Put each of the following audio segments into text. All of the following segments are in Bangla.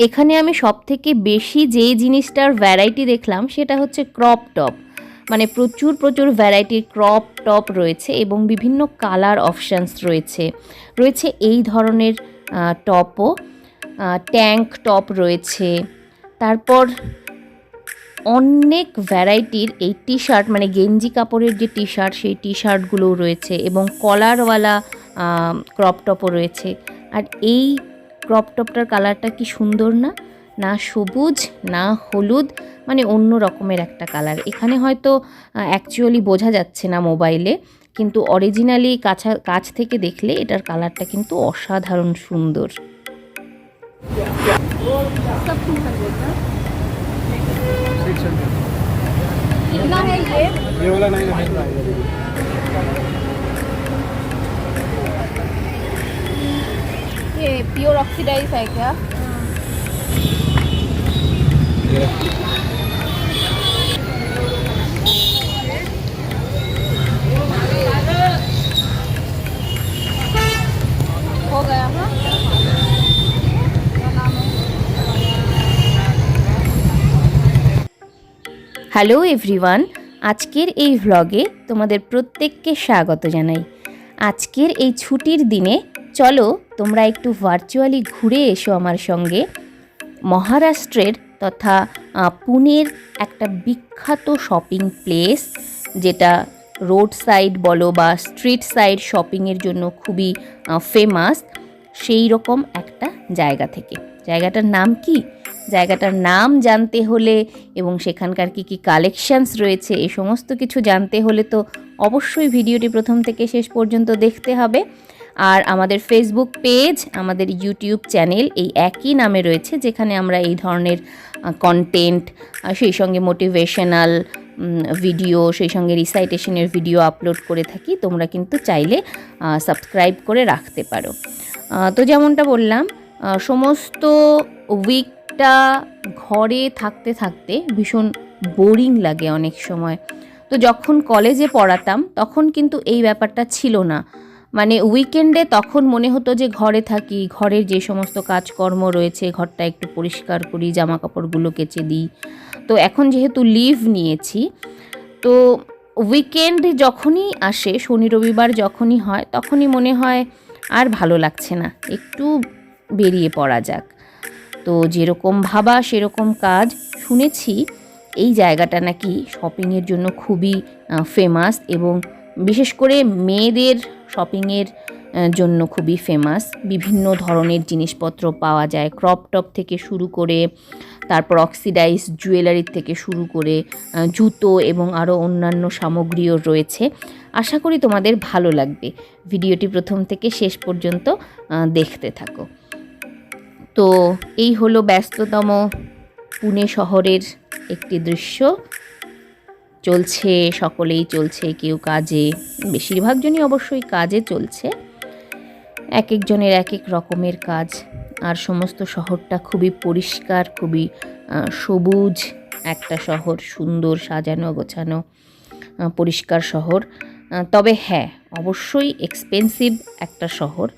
এখানে আমি সবথেকে বেশি যে জিনিসটার ভ্যারাইটি দেখলাম সেটা হচ্ছে ক্রপ টপ। মানে প্রচুর প্রচুর ভ্যারাইটির ক্রপ টপ রয়েছে এবং বিভিন্ন কালার অপশানস রয়েছে। রয়েছে এই ধরনের টপও, ট্যাঙ্ক টপ রয়েছে। তারপর অনেক ভ্যারাইটির এই টি শার্ট, মানে গেঞ্জি কাপড়ের যে টি শার্ট, সেই টি শার্টগুলোও রয়েছে এবং কলারওয়ালা ক্রপ টপও রয়েছে। আর এই ক্রপ টপটার কালারটা কি সুন্দর না, না সবুজ না হলুদ, মানে অন্য রকমের একটা কালার। এখানে হয়তো অ্যাকচুয়ালি বোঝা যাচ্ছে না মোবাইলে, কিন্তু অরিজিনালি কাছ থেকে দেখলে এটার কালারটা কিন্তু অসাধারণ সুন্দর। कितना है ये वाला 900 का है। ये प्योर ऑक्सीडाइज है क्या? हो गया। हाँ, হ্যালো এভরিওয়ান, আজকের এই ভ্লগে তোমাদের প্রত্যেককে স্বাগত জানাই। আজকের এই ছুটির দিনে চলো তোমরা একটু ভার্চুয়ালি ঘুরে এসো আমার সঙ্গে মহারাষ্ট্রের তথা পুনের একটা বিখ্যাত শপিং প্লেস, যেটা রোড সাইড বলো বা স্ট্রিট সাইড শপিংয়ের জন্য খুবই ফেমাস, সেই রকম একটা জায়গা থেকে। জায়গাটার নাম কি? জায়গাটার নাম জানতে হলে এবং সেখানকার কি কি কালেকশানস রয়েছে এই সমস্ত কিছু জানতে হলে তো অবশ্যই ভিডিওটি প্রথম থেকে শেষ পর্যন্ত দেখতে হবে। আর আমাদের ফেসবুক পেজ, আমাদের ইউটিউব চ্যানেল এই একই নামে রয়েছে, যেখানে আমরা এই ধরনের কন্টেন্ট, সেই সঙ্গে মোটিভেশনাল ভিডিও, সেই সঙ্গে রিসাইটেশনের ভিডিও আপলোড করে থাকি। তোমরা কিন্তু চাইলে সাবস্ক্রাইব করে রাখতে পারো। তো যেমনটা বললাম, সমস্ত উইকটা ঘরে থাকতে থাকতে ভীষণ বোরিং লাগে অনেক সময়। তো যখন কলেজে পড়াতাম তখন কিন্তু এই ব্যাপারটা ছিল না। মানে উইকেন্ডে তখন মনে হতো যে ঘরে থাকি, ঘরের যে সমস্ত কাজকর্ম রয়েছে ঘরটা একটু পরিষ্কার করি, জামা কাপড়গুলো কেচে দিই। তো এখন যেহেতু লিভ নিয়েছি, তো উইকেন্ড যখনই আসে, শনি রবিবার যখনই হয়, তখনই মনে হয় আর ভালো লাগছে না, একটু বেরিয়ে পড়া যাক। তো যেরকম ভাবা সেরকম কাজ। শুনেছি এই জায়গাটা নাকি শপিংয়ের জন্য খুবই ফেমাস এবং বিশেষ করে মেয়েদের শপিংয়ের জন্য খুবই ফেমাস। বিভিন্ন ধরনের জিনিসপত্র পাওয়া যায়, ক্রপ টপ থেকে শুরু করে, তারপর অক্সিডাইজ জুয়েলারির থেকে শুরু করে জুতো এবং আরও অন্যান্য সামগ্রীও রয়েছে। আশা করি তোমাদের ভালো লাগবে। ভিডিওটি প্রথম থেকে শেষ পর্যন্ত দেখতে থাকো। তো এই হলো ব্যস্ততম পুনে শহরের একটি দৃশ্য। চলছে, সকলেই চলছে, কেউ কাজে, বেশিরভাগ জনই অবশ্যই কাজে চলছে, এক একজনের এক এক রকমের কাজ। আর সমস্ত শহরটা খুবই পরিষ্কার, খুবই সবুজ একটা শহর, সুন্দর সাজানো গোছানো পরিষ্কার শহর। তবে হ্যাঁ, অবশ্যই এক্সপেন্সিভ একটা শহর,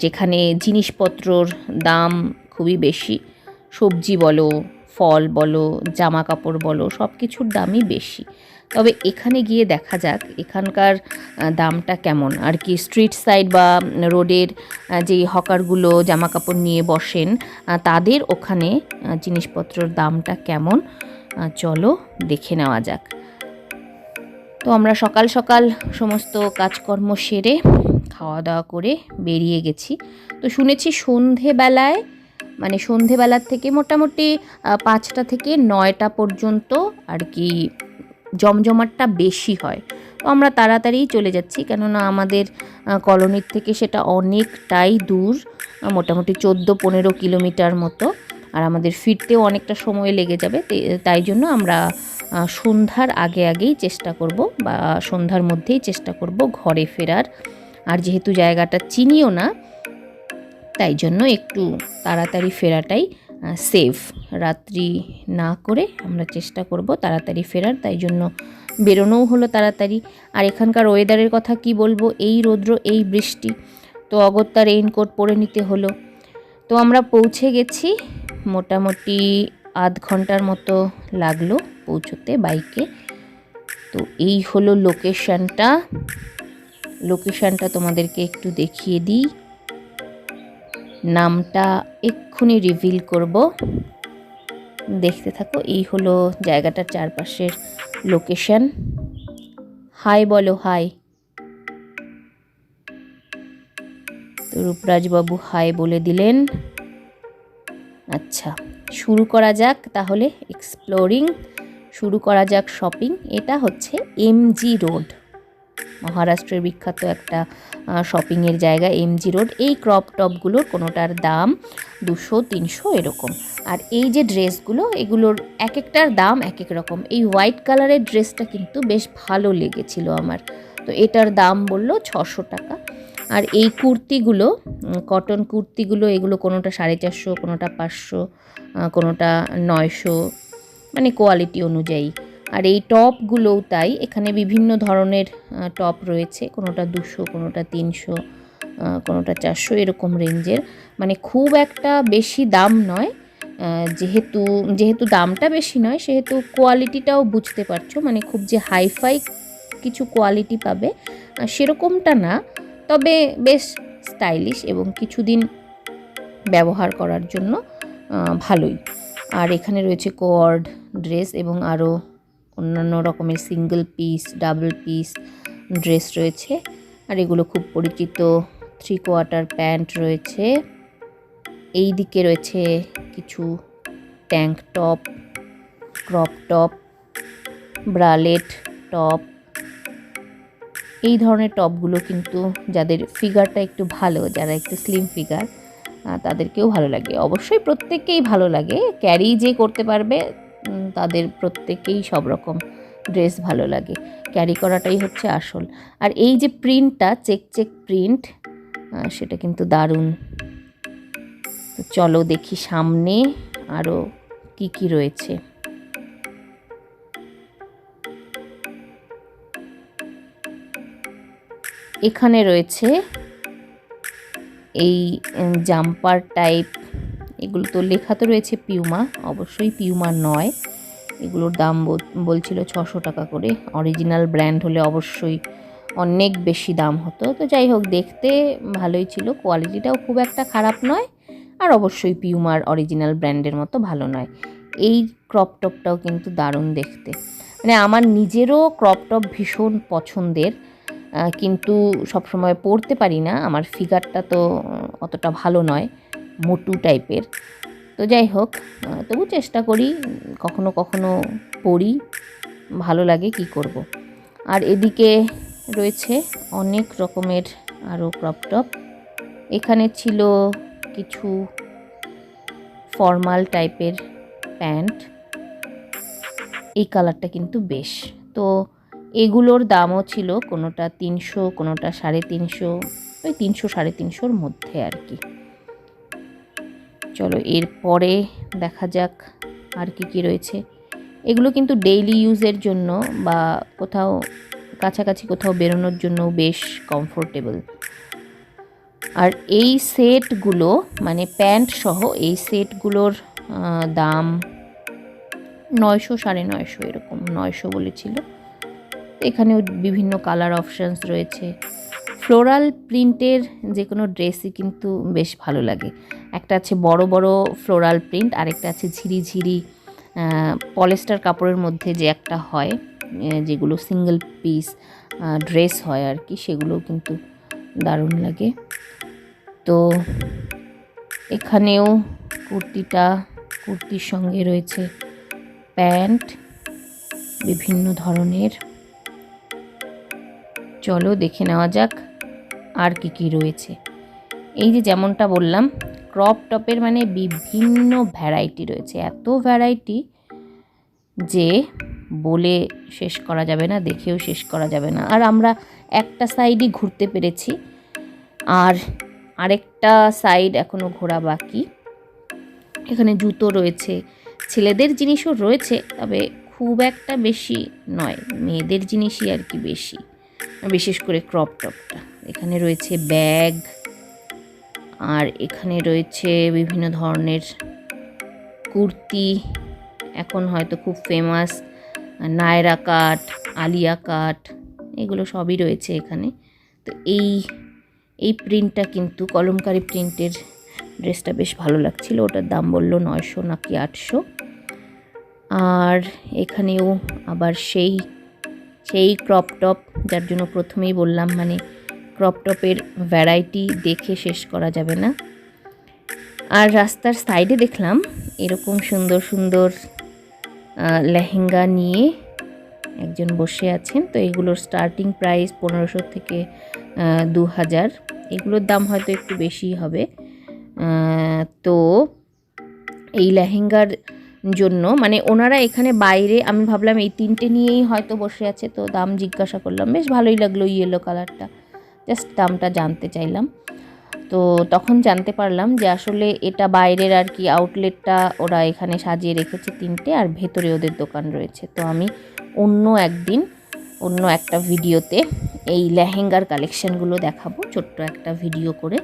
যেখানে জিনিসপত্রর দাম খুবই বেশি। সবজি বলো, ফল বলো, জামা কাপড় বলো, সব কিছুর দামই বেশি। তবে এখানে গিয়ে দেখা যাক এখানকার দামটা কেমন আর কি। স্ট্রিট সাইড বা রোডের যেই হকারগুলো জামা কাপড় নিয়ে বসেন, তাদের ওখানে জিনিসপত্রের দামটা কেমন, চলো দেখে নেওয়া যাক। তো আমরা সকাল সকাল সমস্ত কাজকর্ম সেরে খাওয়া দাওয়া করে বেরিয়ে গেছি। তো শুনেছি সন্ধেবেলায়, মানে সন্ধেবেলার থেকে মোটামুটি 5টা থেকে 9টা পর্যন্ত আর কি জমজমাটটা বেশি হয়। তো আমরা তাড়াতাড়ি চলে যাচ্ছি, কেননা আমাদের কলোনির থেকে সেটা অনেকটাই দূর, মোটামুটি 14-15 কিলোমিটার মতো। আর আমাদের ফিরতেও অনেকটা সময় লেগে যাবে। তাই জন্য আমরা সন্ধ্যার আগেই চেষ্টা করব, বা সন্ধ্যার মধ্যেই চেষ্টা করব ঘরে ফেরার। আর যেহেতু জায়গাটা চিনিও না, তাই জন্য একটু তাড়াতাড়ি ফেরাটাই সেফ। রাত্রি না করে আমরা চেষ্টা করব তাড়াতাড়ি ফেরার, তাই জন্য বেরোনোও হলো তাড়াতাড়ি। আর এখানকার ওয়েদারের কথা কি বলবো, এই রৌদ্র এই বৃষ্টি, তো অগত্যা রেইনকোট পরে নিতে হলো। তো আমরা পৌঁছে গেছি, মোটামুটি আধ ঘন্টার মতো লাগলো পৌঁছতে বাইকে। তো এই হলো লোকেশনটা তোমাদেরকে একটু দেখিয়ে দিই। নামটা এক্ষুনি রিভিল করব, দেখতে থাকো। এই হলো জায়গাটার চারপাশের লোকেশন। হাই বলো, হাই। তো রূপরাজবাবু হাই বলে দিলেন। আচ্ছা, শুরু করা যাক তাহলে এক্সপ্লোরিং, শুরু করা যাক শপিং। এটা হচ্ছে এমজি রোড, মহারাষ্ট্রের বিখ্যাত একটা শপিংয়ের জায়গা এমজি রোড। এই ক্রপ টপগুলোর কোনোটার দাম 200-300 এরকম। আর এই যে ড্রেসগুলো, এগুলোর এক একটার দাম এক এক রকম। এই হোয়াইট কালারের ড্রেসটা কিন্তু বেশ ভালো লেগেছিল আমার, তো এটার দাম বলল 600 টাকা। আর এই কুর্তিগুলো, কটন কুর্তিগুলো, এগুলো কোনোটা 450, কোনোটা 500, কোনোটা 900, মানে কোয়ালিটি অনুযায়ী। আর এই টপগুলোও তাই, এখানে বিভিন্ন ধরনের টপ রয়েছে, কোনোটা 200, কোনোটা 300, কোনোটা 400 এরকম রেঞ্জের। মানে খুব একটা বেশি দাম নয়, যেহেতু দামটা বেশি নয় সেহেতু কোয়ালিটিটাও বুঝতে পারছো। মানে খুব যে হাইফাই কিছু কোয়ালিটি পাবে সেরকমটা না, তবে বেশ স্টাইলিশ এবং কিছুদিন ব্যবহার করার জন্য ভালোই। আর এখানে রয়েছে কোয়ার্ড ড্রেস এবং আরও অন্যান্য রকমের single piece, double piece dress রয়েছে। আর এগুলো খুব পরিচিত 3/4 প্যান্ট রয়েছে। এই দিকে রয়েছে কিছু tank top, crop top, bralette top. এই ধরনের টপগুলো কিন্তু যাদের ফিগারটা একটু ভালো, যারা একটু স্লিম ফিগার, তাদেরকেও ভালো লাগে। অবশ্যই প্রত্যেককেই ভালো লাগে, ক্যারি যে করতে পারবে তাদের প্রত্যেকেই সব রকম ড্রেস ভালো লাগে, ক্যারি করাটাই হচ্ছে আসল। আর এই যে প্রিন্টটা, চেক প্রিন্ট, সেটা কিন্তু দারুণ। তো চলো দেখি সামনে আরও কি কি রয়েছে। এখানে রয়েছে এই জাম্পার টাইপ, এগুলো তো লেখা তো রয়েছে পিউমা, অবশ্যই পিউমা নয়। এগুলোর দাম বলছিল 600 টাকা করে। অরিজিনাল ব্র্যান্ড হলে অবশ্যই অনেক বেশি দাম হতো। তো যাই হোক, দেখতে ভালোই ছিল, কোয়ালিটিটাও খুব একটা খারাপ নয়, আর অবশ্যই পিউমার অরিজিনাল ব্র্যান্ডের মতো ভালো নয়। এই ক্রপ টপটাও কিন্তু দারুণ দেখতে। মানে আমার নিজেরও ক্রপ টপ ভীষণ পছন্দের, কিন্তু সবসময় পরতে পারি না, আমার ফিগারটা তো অতটা ভালো নয়, মোটু টাইপের। তো যাই হোক, তবু চেষ্টা করি, কখনো কখনো পরি, ভালো লাগে, কি করব। আর এদিকে রয়েছে অনেক রকমের আরও ক্রপ টপ। এখানে ছিল কিছু ফর্মাল টাইপের প্যান্ট, এই কালারটা কিন্তু বেশ। তো এগুলোর দামও ছিল কোনোটা 300, কোনোটা 350, ওই 300-350 মধ্যে আর কি। চলো এরপরে দেখা যাক আর কি কি রয়েছে। এগুলো কিন্তু ডেইলি ইউজের জন্য বা কোথাও কাছাকাছি কোথাও বেরোনোর জন্য বেশ কমফোর্টেবল। আর এই সেটগুলো, মানে প্যান্ট সহ এই সেটগুলোর দাম 900, 950 এরকম, 900 বলেছিল। এখানেও বিভিন্ন কালার অপশানস রয়েছে। ফ্লোরাল প্রিন্টের যে কোনো ড্রেসই কিন্তু বেশ ভালো লাগে। একটা আছে বড় বড় ফ্লোরাল প্রিন্ট, আরেকটা আছে ঝিরিঝিরি পলিস্টার কাপড়ের মধ্যে যে একটা হয়, যেগুলো সিঙ্গেল পিস ড্রেস হয় আর কি, সেগুলোও কিন্তু দারুণ লাগে। তো এখানেও কুর্তির সঙ্গে রয়েছে প্যান্ট বিভিন্ন ধরনের। চলো দেখে নেওয়া যাক আর কি কি রয়েছে। এই যে যেমনটা বললাম, ক্রপ টপের মানে বিভিন্ন ভ্যারাইটি রয়েছে, এত ভ্যারাইটি যে বলে শেষ করা যাবে না, দেখেও শেষ করা যাবে না। আর আমরা একটা সাইডই ঘুরতে পেরেছি, আর আরেকটা সাইড এখনও ঘোরা বাকি। এখানে জুতো রয়েছে, ছেলেদের জিনিসও রয়েছে, তবে খুব একটা বেশি নয়, মেয়েদের জিনিসই আর কি বেশি, বিশেষ করে ক্রপ টপটা। এখানে রয়েছে ব্যাগ, আর এখানে রয়েছে বিভিন্ন ধরনের কুর্তি, এখন হয়তো খুব ফেমাস নায়রা কাট, আলিয়া কাট, এগুলো সবই রয়েছে এখানে। তো এই প্রিন্টটা কিন্তু কলমকারি প্রিন্টের ড্রেসটা বেশ ভালো লাগছিল, ওটার দাম বললো 900 নাকি 800। আর এখানেও আবার সেই ক্রপ টপ, যার জন্য প্রথমেই বললাম মানে ক্রপ টপের ভ্যারাইটি দেখে শেষ করা যাবে না। আর রাস্তার সাইডে দেখলাম এরকম সুন্দর সুন্দর লেহেঙ্গা নিয়ে একজন বসে আছেন। তো এগুলোর স্টার্টিং প্রাইস 1500 থেকে 2000, এগুলোর দাম হয়তো একটু বেশি হবে। তো এই লেহেঙ্গার জন্য মানে ওনারা এখানে বাইরে, আমি ভাবলাম এই 3টে নিয়েই হয়তো বসে আছে, তো দাম জিজ্ঞাসা করলাম, বেশ ভালোই লাগলো ইয়েলো কালারটা, জাস্ট দামটা জানতে চাইলাম। তো তখন জানতে পারলাম যে আসলে এটা বাইরের আর কি আউটলেটটা ওরা এখানে সাজিয়ে রেখেছে 3টে, আর ভেতরে ওদের দোকান রয়েছে। তো আমি অন্য একটা ভিডিওতে এই লেহেঙ্গার কালেকশানগুলো দেখাবো, ছোট্ট একটা ভিডিও করে।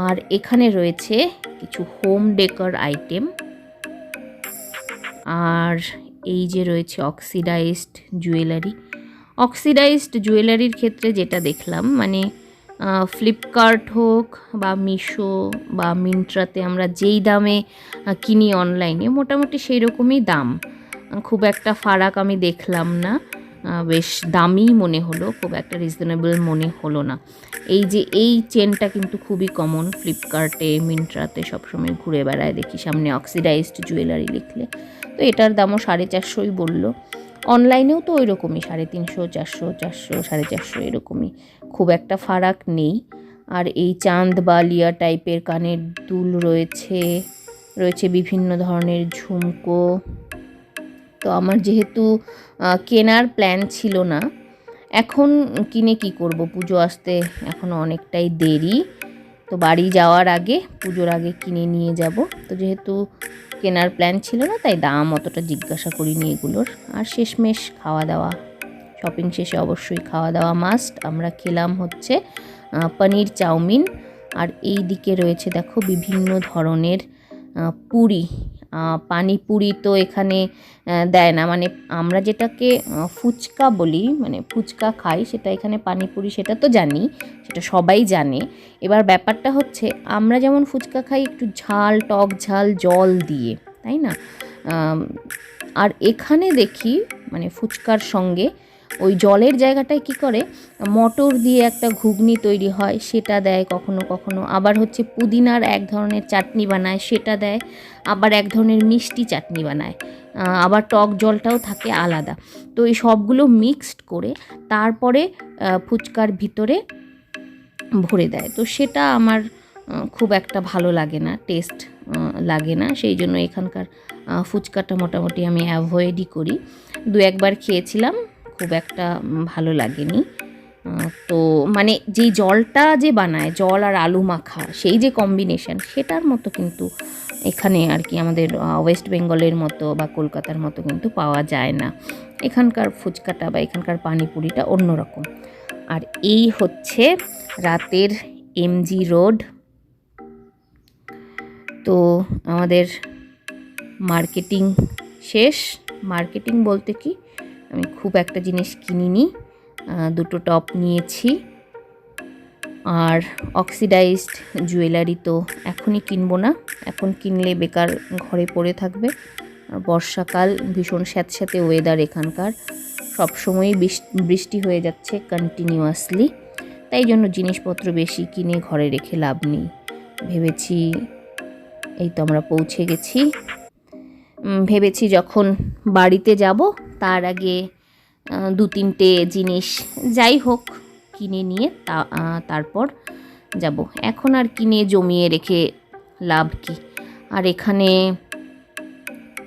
আর এখানে রয়েছে কিছু হোম ডেকর আইটেম, আর এই যে রয়েছে অক্সিডাইজড জুয়েলারির ক্ষেত্রে যেটা দেখলাম, মানে ফ্লিপকার্ট হোক বা মিশো বা মিন্ত্রাতে আমরা যেই দামে কিনি অনলাইনে, মোটামুটি সেই রকমই দাম, খুব একটা ফারাক আমি দেখলাম না, বেশ দামি মনে হলো, খুব একটা রিজনেবল মনে হলো না। এই চেনটা কিন্তু খুবই কমন, ফ্লিপকার্টে মিন্ত্রাতে সবসময় ঘুরে বেড়ায় দেখি সামনে অক্সিডাইজড জুয়েলারি লিখলে। তো এটার দামও 450 বললো। অনলাইনেও তো ওই রকমই 350, 400, 450 এরকমই, খুব একটা ফারাক নেই। আর এই চাঁদ বা লিয়া টাইপের কানের দুল রয়েছে বিভিন্ন ধরনের ঝুমকো। তো আমার যেহেতু কেনার প্ল্যান ছিল না, এখন কিনে কি করব, পুজো আসতে এখনও অনেকটাই দেরি, তো বাড়ি যাওয়ার আগে, পুজোর আগে কিনে নিয়ে যাব। তো যেহেতু কেনার প্ল্যান ছিল না, তাই দাম অতটা জিজ্ঞাসা করিনি এগুলোর। আর শেষমেশ খাওয়া দাওয়া, শপিং শেষে অবশ্যই খাওয়া দাওয়া মাস্ট। আমরা খেলাম হচ্ছে পনির চাউমিন, আর এই দিকে রয়েছে দেখো বিভিন্ন ধরনের পুরি, পানিপুরি তো এখানে দেয় না, মানে আমরা যেটাকে ফুচকা বলি, মানে ফুচকা খাই, সেটা এখানে পানিপুরি, সেটা তো জানি, সেটা সবাই জানে। এবার ব্যাপারটা হচ্ছে আমরা যেমন ফুচকা খাই একটু ঝাল, টক ঝাল জল দিয়ে, তাই না? আর এখানে দেখি মানে ফুচকার সঙ্গে ওই জলের জায়গাটায় কি করে মটর দিয়ে একটা ঘুগনি তৈরি হয়, সেটা দেয় কখনো কখনো, আবার হচ্ছে পুদিনার এক ধরনের চাটনি বানায়, সেটা দেয়, আবার এক ধরনের মিষ্টি চাটনি বানায়, আবার টক জলটাও থাকে আলাদা। তো এই সবগুলো মিক্সড করে তারপরে ফুচকার ভিতরে ভরে দেয়। তো সেটা আমার খুব একটা ভালো লাগে না, টেস্ট লাগে না, সেই জন্য এখানকার ফুচকাটা মোটামুটি আমি অ্যাভয়েডই করি। 2-1বার খেয়েছিলাম, খুব একটা ভালো লাগেনি। তো মানে যেই জলটা যে বানায়, জল আর আলু মাখা, সেই যে কম্বিনেশন, সেটার মতো কিন্তু এখানে আর কি আমাদের ওয়েস্ট বেঙ্গলের মতো বা কলকাতার মতো কিন্তু পাওয়া যায় না। এখানকার ফুচকাটা বা এখানকার পানিপুরিটা অন্যরকম। আর এই হচ্ছে রাতের এমজি রোড। তো আমাদের মার্কেটিং শেষ। মার্কেটিং বলতে কি, আমি খুব একটা জিনিস কিনিনি, 2টো টপ নিয়েছি। আর অক্সিডাইজড জুয়েলারি তো এখনই কিনবো না, এখন কিনলে বেকার ঘরে পড়ে থাকবে। বর্ষাকাল, ভীষণ স্যাঁতস্যাঁতে ওয়েদার এখানকার, সবসময়ই বৃষ্টি হয়ে যাচ্ছে কন্টিনিউয়াসলি, তাই জন্য জিনিসপত্র বেশি কিনে ঘরে রেখে লাভ নেই। ভেবেছি, এই তো আমরা পৌঁছে গেছি, ভেবেছি যখন বাড়িতে যাব তার আগে 2-3টে জিনিস যাই হোক কিনে নিয়ে তারপর যাব। এখন আর কিনে জমিয়ে রেখে লাভ কি। আর এখানে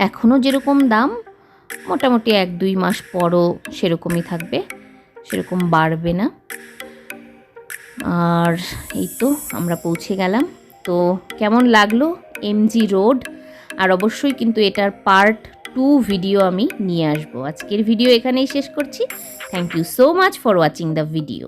এখনও যেরকম দাম, মোটামুটি 1-2 মাস পরও সেরকমই থাকবে, সেরকম বাড়বে না। আর এই তো আমরা পৌঁছে গেলাম। তো কেমন লাগলো এমজি রোড? আর অবশ্যই কিন্তু এটার পার্ট 2 ভিডিও আমি নিয়ে আসবো। আজকের ভিডিও এখানেই শেষ করছি। Thank you so much for watching the video.